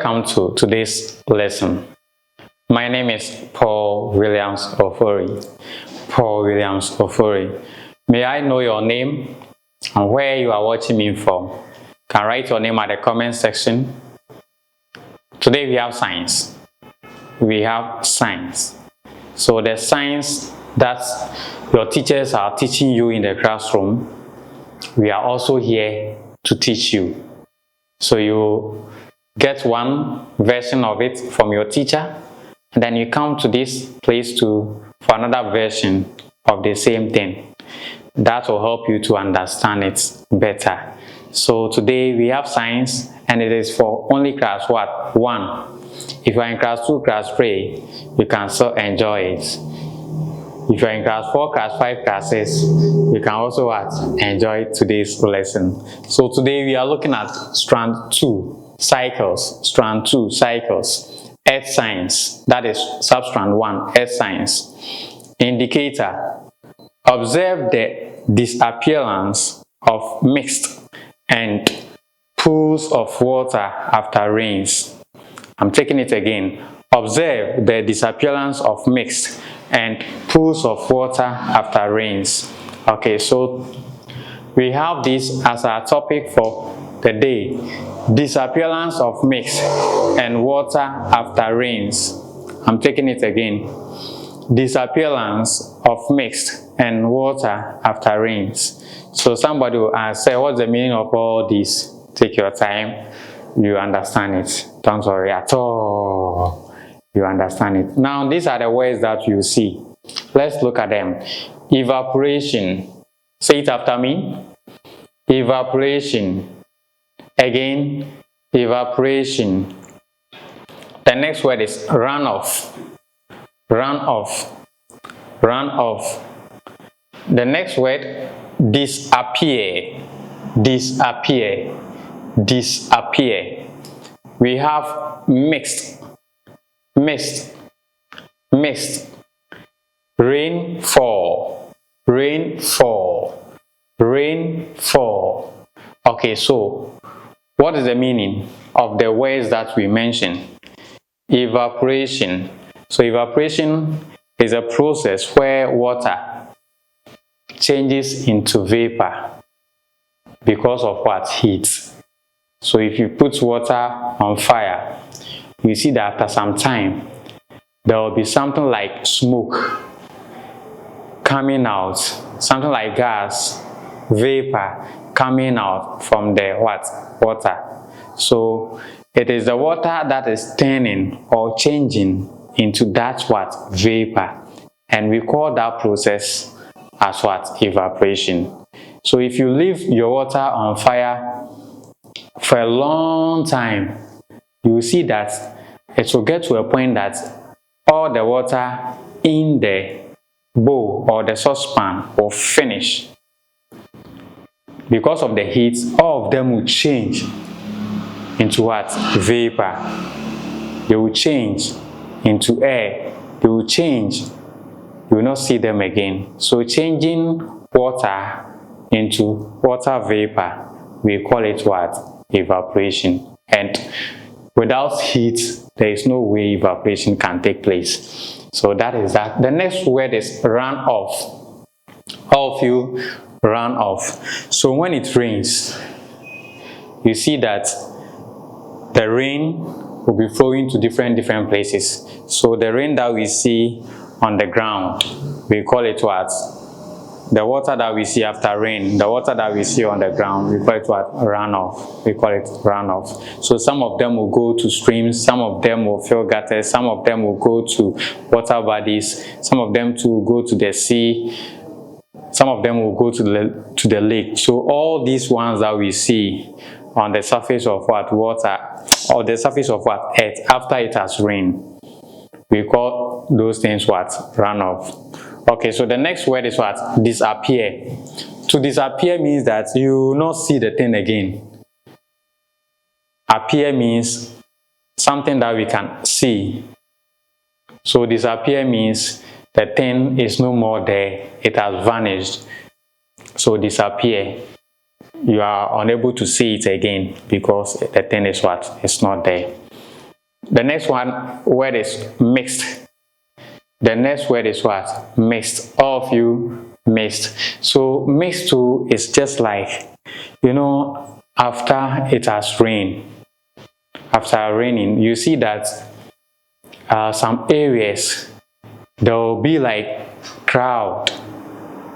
Welcome to today's lesson. My name is Paul Williams Ofori. Paul Williams Ofori. May I know your name and where you are watching me from? Can write your name at the comment section. Today we have science. We have science. So the science that your teachers are teaching you in the classroom, we are also here to teach you. So you get one version of it from your teacher, and then you come to this place for another version of the same thing. That will help you to understand it better. So today we have science, and it is for only class 1. If you are in class 2, class 3, you can still enjoy it. If you are in class 4, class 5, class 6, you can also enjoy today's lesson. So today we are looking at strand 2. Strand 2, cycles, earth science, that is substrand 1, earth science. Indicator, observe the disappearance of mixed and pools of water after rains. I'm taking it again. Observe the disappearance of mixed and pools of water after rains. Okay, so we have this as our topic for the day. Disappearance of mix and water after rains. I'm taking it again. Disappearance of mixed and water after rains. So somebody will say, what's the meaning of all this? Take your time. You understand it. Don't worry at all. You understand it. Now, these are the words that you see. Let's look at them. Evaporation. Say it after me. Evaporation. Again, evaporation. The next word is runoff. Runoff. Runoff. The next word, disappear. Disappear. Disappear. We have mixed. Mixed. Mixed. Rainfall. Rainfall. Rainfall. Okay, so what is the meaning of the words that we mentioned? Evaporation. So evaporation is a process where water changes into vapor because of what? Heat. So if you put water on fire, you see that after some time, there will be something like smoke coming out, something like gas, vapor coming out from the water. So it is the water that is turning or changing into that vapor, and we call that process as evaporation. So if you leave your water on fire for a long time, you will see that it will get to a point that all the water in the bowl or the saucepan will finish. Because of the heat, all of them will change into vapor. They will change into air. They will change. You will not see them again. So changing water into water vapor, we call it evaporation. And without heat, there is no way evaporation can take place. So that is that. The next word is run off. All of you run off. So when it rains, you see that the rain will be flowing to different places. So the rain that we see on the ground, we call it the water that we see after rain, the water that we see on the ground, we call it runoff. We call it runoff. So some of them will go to streams, some of them will fill gutters, some of them will go to water bodies, some of them will go to the sea, some of them will go to the lake. So all these ones that we see on the surface of water, or the surface of earth after it has rained, we call those things runoff. Okay, so the next word is disappear. To disappear means that you will not see the thing again. Appear means something that we can see. So disappear means the thing is no more there. It has vanished. So disappear. You are unable to see it again because the thing is it's not there. The next one word is mixed. The next word is what? Mixed. All of you mixed. So mixed too is just like, after it has rained. After raining, you see that some areas there will be like crowd,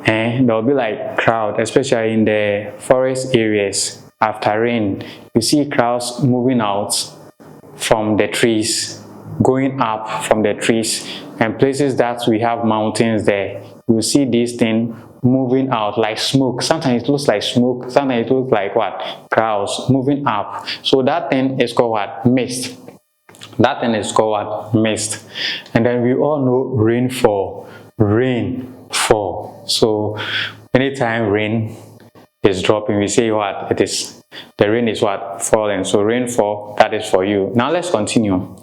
and there will be like crowd, especially in the forest areas. After rain, you see crowds moving out from the trees, going up from the trees, and places that we have mountains there, you see this thing moving out like smoke. Sometimes it looks like smoke, sometimes it looks like what? Clouds moving up. So that thing is called what? Mist. That thing is called what? Mist. And then we all know rainfall. Rainfall. So anytime rain is dropping, we say what? It is, the rain is what? Falling. So rainfall, that is for you. Now let's continue.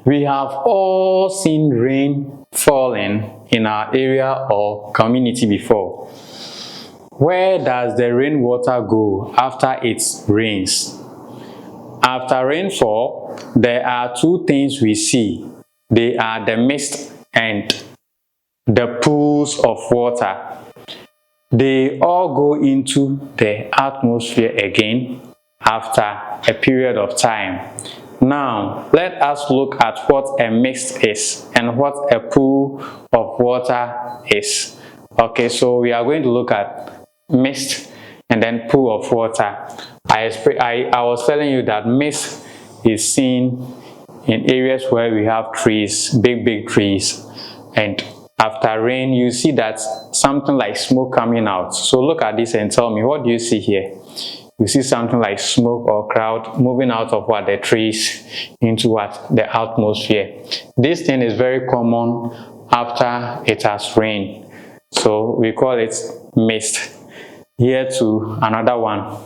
We have all seen rain falling in our area or community before. Where does the rainwater go after it rains? After rainfall, there are two things we see. They are the mist and the pools of water. They all go into the atmosphere again after a period of time. Now, let us look at what a mist is and what a pool of water is. Okay, so we are going to look at mist and then pool of water. I was telling you that mist is seen in areas where we have trees, big trees, and after rain you see that something like smoke coming out. So look at this and tell me, what do you see here? You see something like smoke or cloud moving out of what? The trees into what? The atmosphere. This thing is very common after it has rained, so we call it mist. Here to another one.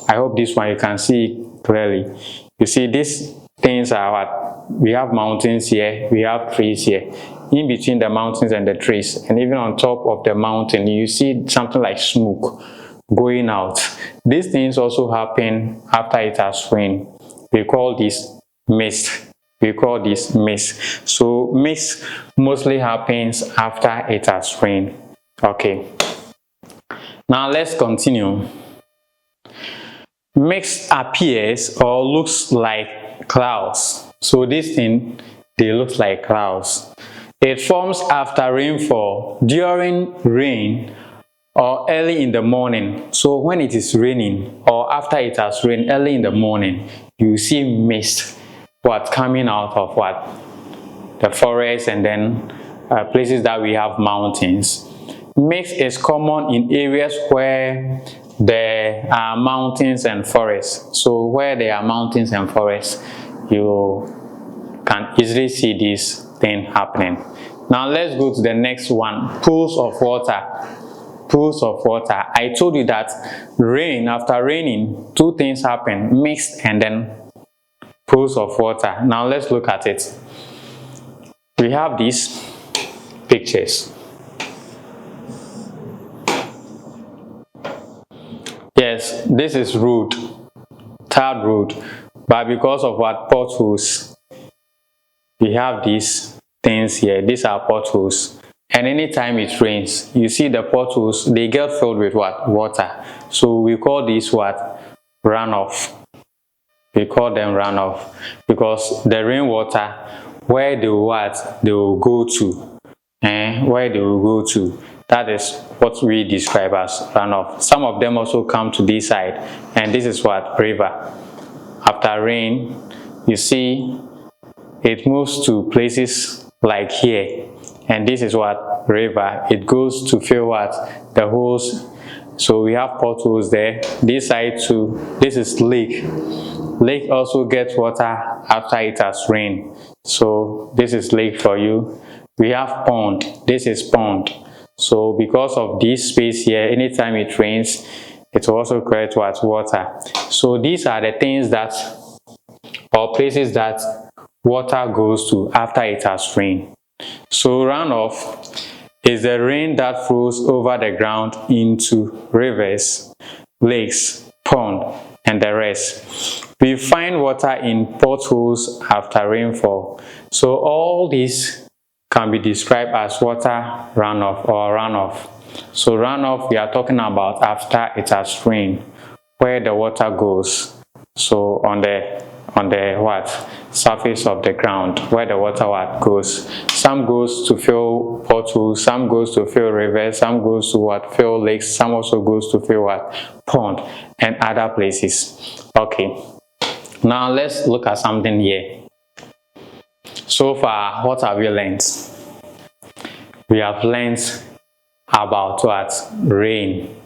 I hope this one you can see clearly. You see these things are what? We have mountains here, we have trees here. In between the mountains and the trees, and even on top of the mountain, you see something like smoke going out. These things also happen after it has rained. We call this mist. We call this mist. So mist mostly happens after it has rained. Okay. Now let's continue. Mist appears or looks like clouds. So this thing, they look like clouds. It forms after rainfall, during rain, or early in the morning. So when it is raining or after it has rained early in the morning, you see mist coming out of what? The forest, and then places that we have mountains. Mist is common in areas where there are mountains and forests. So where there are mountains and forests, you can easily see this thing happening. Now let's go to the next one. Pools of water. Pools of water. I told you that rain, after raining, two things happen: mist and then pools of water. Now let's look at it. We have these pictures. Yes, this is road, third road, but because of what? Potholes. We have these things here. These are potholes, and anytime it rains, you see the potholes, they get filled with what? Water. So we call this what? Runoff. We call them runoff because the rainwater, where they will what? They will go to, and where they will go to, that is what we describe as runoff. Some of them also come to this side, and this is what? River. After rain, you see it moves to places like here, and this is what? River. It goes to fill what? The holes. So we have potholes there. This side too. This is lake. Lake also gets water after it has rained. So this is lake for you. We have pond. This is pond. So because of this space here, anytime it rains, it will also create what? Water. So these are the things that, or places that water goes to after it has rained. So runoff is the rain that flows over the ground into rivers, lakes, pond, and the rest. We find water in potholes after rainfall. So all these can be described as water runoff or runoff. So runoff, we are talking about after it has rained, where the water goes. So on the surface of the ground, where the water goes. Some goes to fill potholes, some goes to fill rivers, some goes to fill lakes, some also goes to fill pond and other places. Okay, now let's look at something here. So far, what have we learned? We have learned about rain.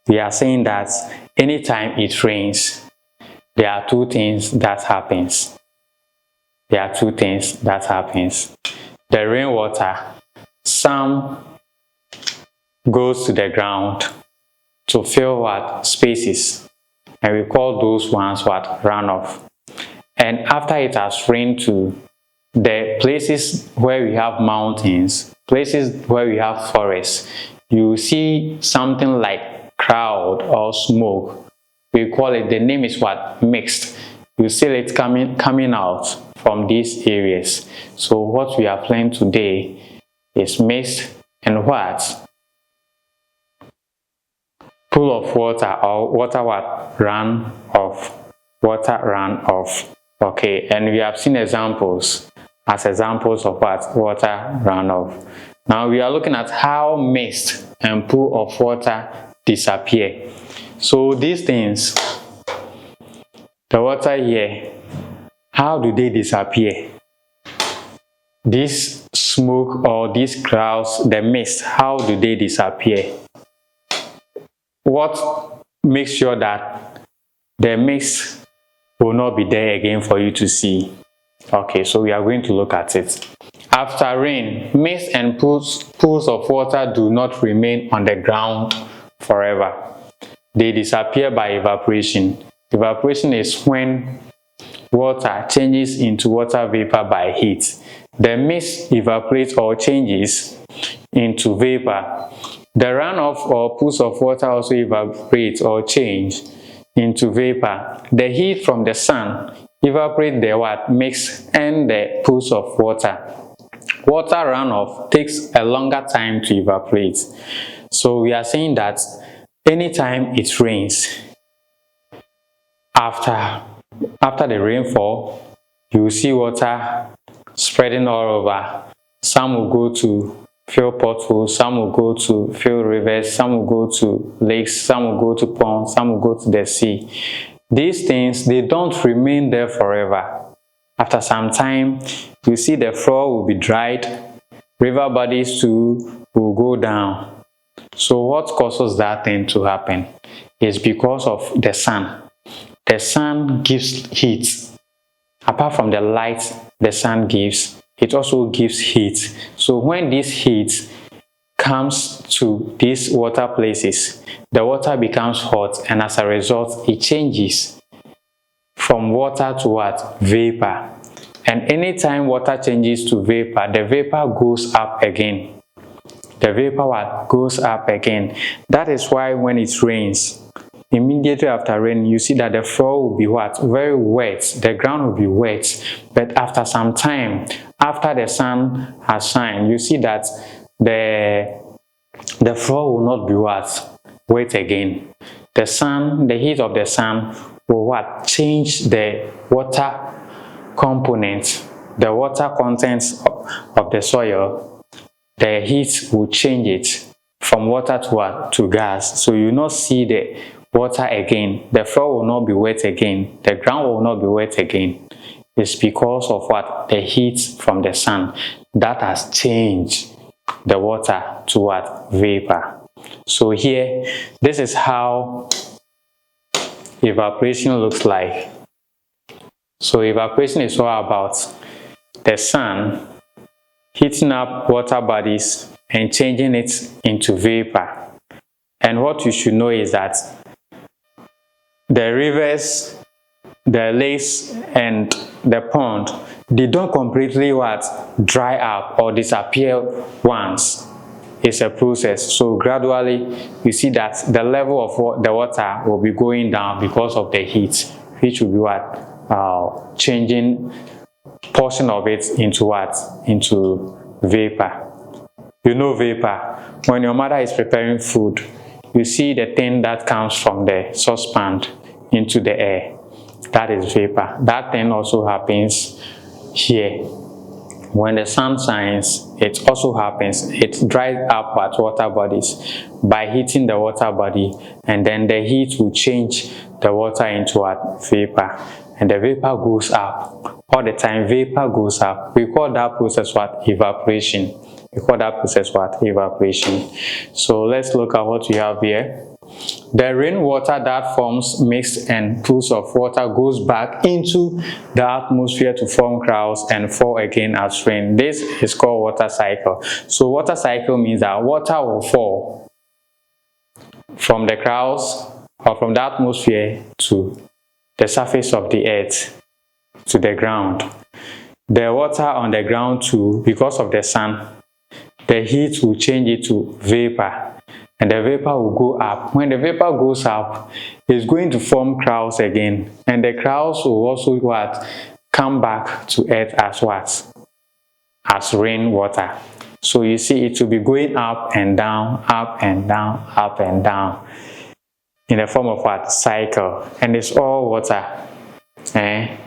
We are saying that anytime it rains, there are two things that happens. There are two things that happens. The rainwater, some goes to the ground to fill spaces, and we call those ones runoff. And after it has rained to the places where we have mountains, places where we have forests, you see something like cloud or smoke. We call it, the name is mixed. You see it coming out from these areas. So what we are playing today is mixed and pool of water or water run off. Water run off. Okay, and we have seen examples of water runoff. Now we are looking at how mist and pool of water disappear. So these things, the water here, how do they disappear? This smoke or these clouds, the mist, how do they disappear? What makes sure that the mist will not be there again for you to see? Okay, so we are going to look at it. After rain, mist and pools of water do not remain on the ground forever. They disappear by evaporation. Evaporation is when water changes into water vapor by heat. The mist evaporates or changes into vapor. The runoff or pools of water also evaporate or change into vapor. The heat from the sun evaporates the mist and the pools of water. Water runoff takes a longer time to evaporate. So we are saying that anytime it rains, after the rainfall, you will see water spreading all over. Some will go to fill potholes, some will go to fill rivers, some will go to lakes, some will go to ponds, some will go to the sea. These things, they don't remain there forever. After some time, you see the floor will be dried, river bodies too will go down. So what causes that thing to happen is because of the sun. The sun gives heat. Apart from the light the sun gives, it also gives heat. So when this heat comes to these water places, the water becomes hot, and as a result, it changes from water to vapor. And anytime water changes to vapor, the vapor goes up again. The vapor goes up again. That is why when it rains, immediately after rain, you see that the floor will be very wet. The ground will be wet. But after some time, after the sun has shined, you see that the floor will not be wet again. The heat of the sun will change the water component, the water contents of the soil. The heat will change it from water to gas. So you will not see the water again. The floor will not be wet again. The ground will not be wet again. It's because of the heat from the sun that has changed the water to vapor. So here, this is how evaporation looks like. So evaporation is all about the sun heating up water bodies and changing it into vapor. And what you should know is that the rivers, the lakes, and the pond, they don't completely dry up or disappear once. It's a process. So gradually, you see that the level of the water will be going down because of the heat which will be what? Changing portion of it into what? Into vapor. You know vapor. When your mother is preparing food, you see the thing that comes from the saucepan into the air. That is vapor. That thing also happens here. When the sun shines, it also happens. It dries up at water bodies by heating the water body, and then the heat will change the water into a vapor, and the vapor goes up. All the time, vapor goes up. We call that process what? Evaporation. We call that process what? Evaporation. So let's look at what we have here. The rainwater that forms mixed and pools of water goes back into the atmosphere to form clouds and fall again as rain. This is called water cycle. So water cycle means that water will fall from the clouds or from the atmosphere to the surface of the earth, to the ground. The water on the ground too, because of the sun, the heat will change it to vapor. And the vapor will go up. When the vapor goes up, it's going to form clouds again. And the clouds will also what? Come back to earth as what? As rainwater. So you see it will be going up and down, up and down, up and down. In the form of what? Cycle. And it's all water.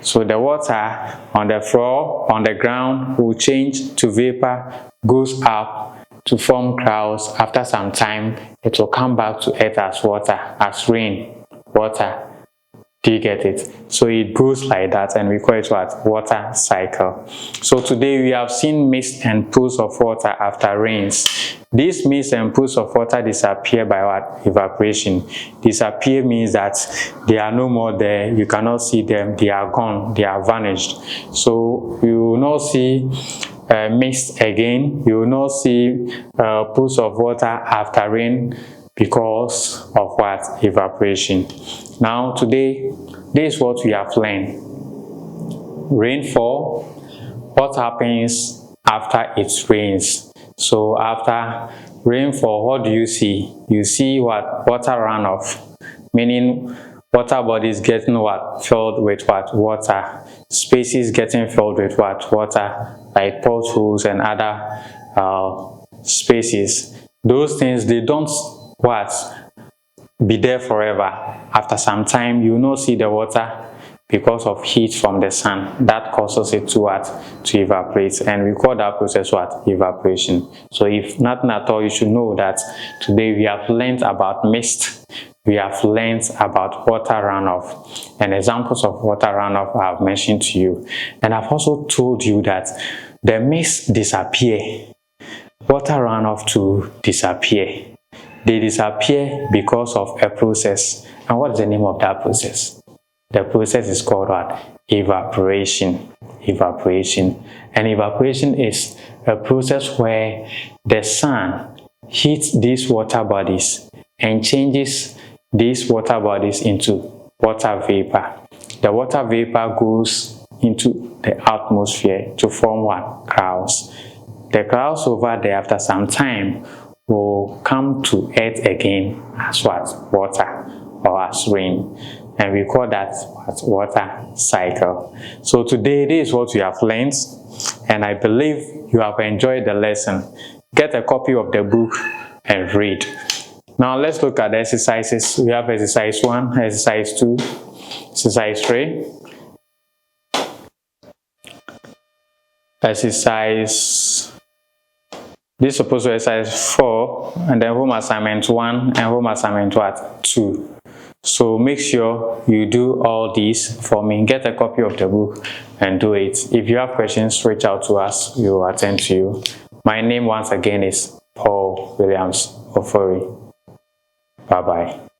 So the water on the floor, on the ground will change to vapor, goes up to form clouds. After some time, it will come back to earth as water, as rain, water. Do you get it? So it goes like that, and we call it what? Water cycle. So today we have seen mist and pools of water after rains. These mist and pools of water disappear by what? Evaporation. Disappear means that they are no more there. You cannot see them. They are gone. They are vanished. So you will not see mist again. You will not see pools of water after rain because of what? Evaporation. Now today, this is what we have learned. Rainfall, what happens after it rains. So after rainfall, what do you see? You see what? Water runoff, meaning water bodies getting what? Filled with what? Water. Spaces getting filled with what? Water, like potholes and other spaces. Those things, they don't what? Be there forever. After some time, you will not see the water because of heat from the sun. That causes it to what? To evaporate, and we call that process what? Evaporation. So if nothing at all, you should know that today we have learned about mist. We have learned about water runoff, and examples of water runoff I have mentioned to you. And I've also told you that the mist disappear, water runoff to disappear. They disappear because of a process. And what is the name of that process? The process is called what? Evaporation. Evaporation. And evaporation is a process where the sun heats these water bodies and changes these water bodies into water vapor. The water vapor goes into the atmosphere to form what? Clouds. The clouds over there, after some time, will come to earth again as what? Water, or as rain. And we call that what? Water cycle. So today, this is what we have learned, and I believe you have enjoyed the lesson. Get a copy of the book and read. Now let's look at the exercises. We have exercise 1, exercise 2, exercise 3, exercise, this is supposed to be exercise 4, and then home assignment 1 and home assignment what? 2. So make sure you do all these for me. Get a copy of the book and do it. If you have questions, reach out to us. We will attend to you. My name once again is Paul Williams Ofori. Bye-bye.